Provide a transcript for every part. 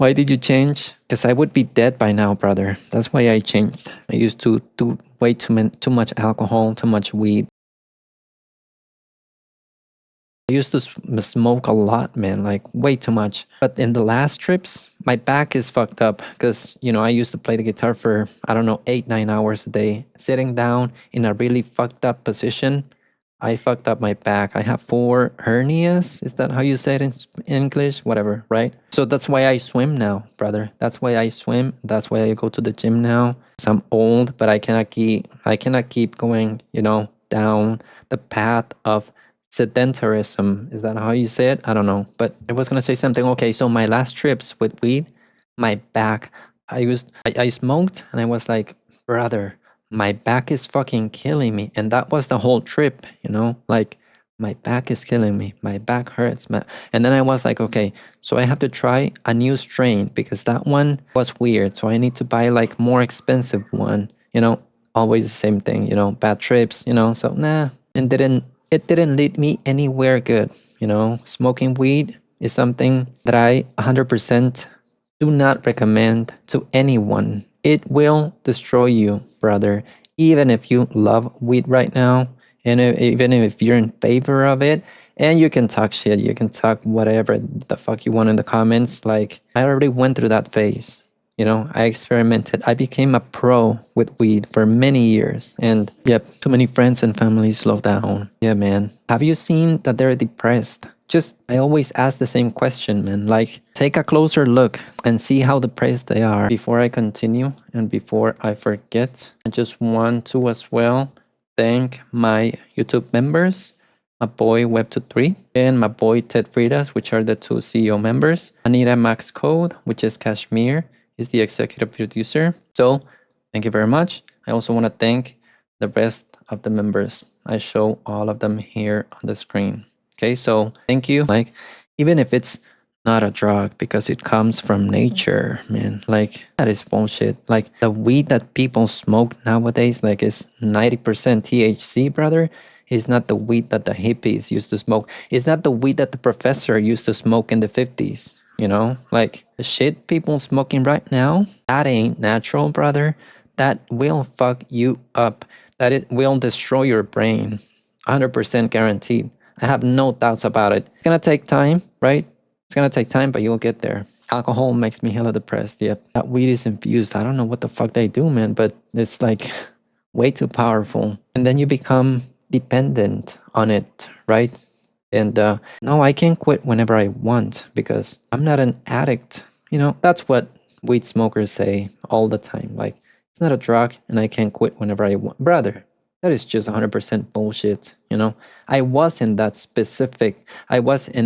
Why did you change? Because I would be dead by now, brother. That's why I changed. I used to do way too much alcohol, too much weed. I used to smoke a lot, man, like way too much. But in the last trips, my back is fucked up because, I used to play the guitar for, I don't know, 8, 9 hours a day, sitting down in a really fucked up position. I fucked up my back. I have 4 hernias. Is that how you say it in English? Whatever, right? So that's why I swim now, brother. That's why I swim. That's why I go to the gym now. 'Cause I'm old, but I cannot keep going, down the path of sedentarism. Is that how you say it? I don't know. But I was gonna say something. Okay, so my last trips with weed, my back, I smoked and I was like, brother, my back is fucking killing me. And that was the whole trip, like my back is killing me. My back hurts, man. And then I was like, okay, so I have to try a new strain because that one was weird. So I need to buy like more expensive one, always the same thing, bad trips, so nah. And it didn't lead me anywhere good, Smoking weed is something that I 100% do not recommend to anyone. It will destroy you, brother. Even if you love weed right now, and even if you're in favor of it, and you can talk shit, you can talk whatever the fuck you want in the comments. Like, I already went through that phase. I experimented. I became a pro with weed for many years. And yep, too many friends and family slow down. Yeah, man. Have you seen that they're depressed? I always ask the same question, man. Like, take a closer look and see how depressed they are. Before I continue and before I forget, I just want to as well thank my YouTube members, my boy Web23 and my boy Ted Fridas, which are the 2 CEO members. Anita Max Code, which is Kashmir, is the executive producer. So thank you very much. I also want to thank the rest of the members. I show all of them here on the screen. Okay, so thank you. Like, even if it's not a drug because it comes from nature, man, like that is bullshit. Like the weed that people smoke nowadays, like is 90% THC, brother. Is not the weed that the hippies used to smoke. It's not the weed that the professor used to smoke in the 50s. Like the shit people smoking right now, that ain't natural, brother. That will fuck you up. That it will destroy your brain. 100% guaranteed. I have no doubts about it. It's gonna take time, right? It's gonna take time, but you'll get there. Alcohol makes me hella depressed. Yep. That weed is infused. I don't know what the fuck they do, man, but it's like way too powerful. And then you become dependent on it, right? And no, I can quit whenever I want because I'm not an addict. That's what weed smokers say all the time. Like, it's not a drug and I can quit whenever I want. Brother, that is just 100% bullshit. I was in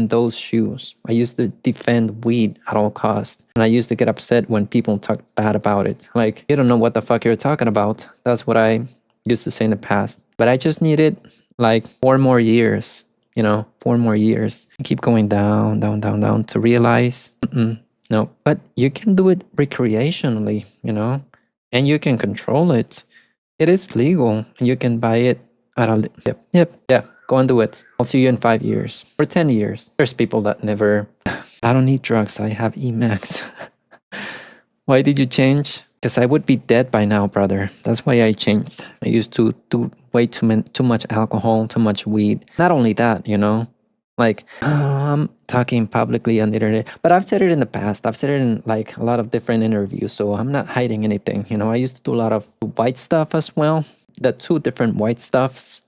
those shoes. I used to defend weed at all costs. And I used to get upset when people talk bad about it. Like, you don't know what the fuck you're talking about. That's what I used to say in the past. But I just needed like 4 more years. 4 more years. Keep going down, down, down, down to realize, no. But you can do it recreationally, and you can control it. It is legal, and you can buy it at a. Yep. Yeah. Go and do it. I'll see you in 5 years or 10 years. There's people that never. I don't need drugs. I have Emax. Why did you change? Because I would be dead by now, brother. That's why I changed. I used to do way too much alcohol, too much weed. Not only that, like I'm talking publicly on the internet, but I've said it in the past. I've said it in like a lot of different interviews, so I'm not hiding anything. I used to do a lot of white stuff as well. The 2 different white stuffs,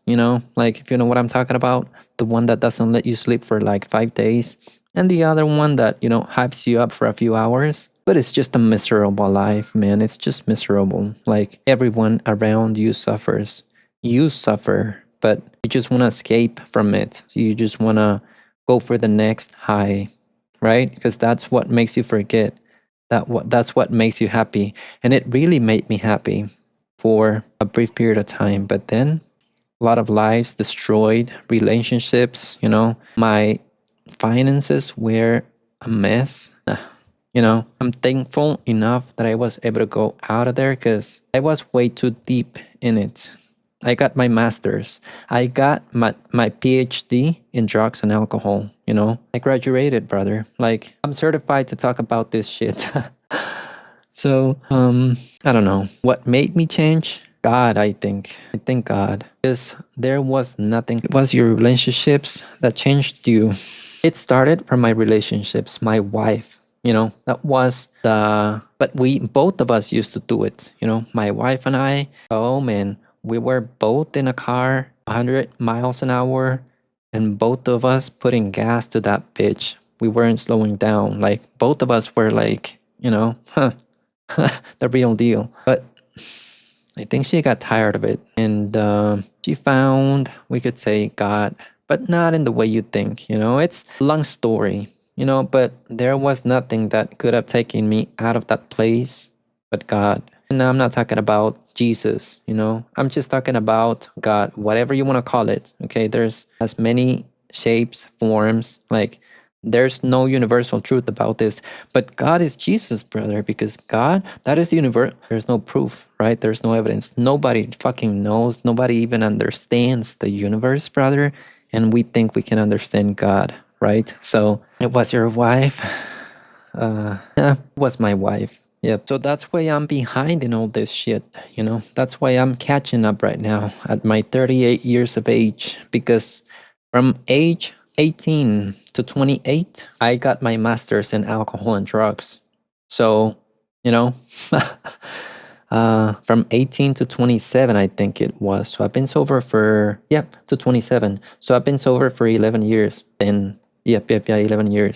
like if you know what I'm talking about, the one that doesn't let you sleep for like 5 days, and the other one that hypes you up for a few hours. But it's just a miserable life, man. It's just miserable. Like everyone around you suffers. You suffer, but you just want to escape from it. So you just want to go for the next high, right? Because that's what makes you forget. That's what makes you happy. And it really made me happy for a brief period of time. But then a lot of lives destroyed, relationships, my finances were a mess. I'm thankful enough that I was able to go out of there because I was way too deep in it. I got my master's. I got my PhD in drugs and alcohol. you know? I graduated, brother. Like, I'm certified to talk about this shit. So, I don't know. What made me change? God, I think. I think God. Because there was nothing. It was your relationships that changed you. It started from my relationships, my wife. You know, that was the. But we, both of us used to do it. You know, my wife and I. Oh man, we were both in a car, 100 miles an hour, and both of us putting gas to that bitch. We weren't slowing down. Like, both of us were like, you know, the real deal. But I think she got tired of it, and she found, we could say, God, but not in the way you think. You know, it's a long story, you know, but there was nothing that could have taken me out of that place but God. And I'm not talking about Jesus, you know, I'm just talking about God, whatever you want to call it. Okay, there's as many shapes, forms, like there's no universal truth about this, but God is Jesus, brother, because God, that is the universe. There's no proof, right? There's no evidence. Nobody fucking knows. Nobody even understands the universe, brother. And we think we can understand God, right? So it was your wife. Yeah, it was my wife. Yep. So that's why I'm behind in all this shit, you know? That's why I'm catching up right now at my 38 years of age, because from age 18 to 28, I got my master's in alcohol and drugs. So, you know, from 18 to 27, I think it was. So I've been sober for, yep, to 27. So I've been sober for 11 years. Then, yep, yeah, 11 years.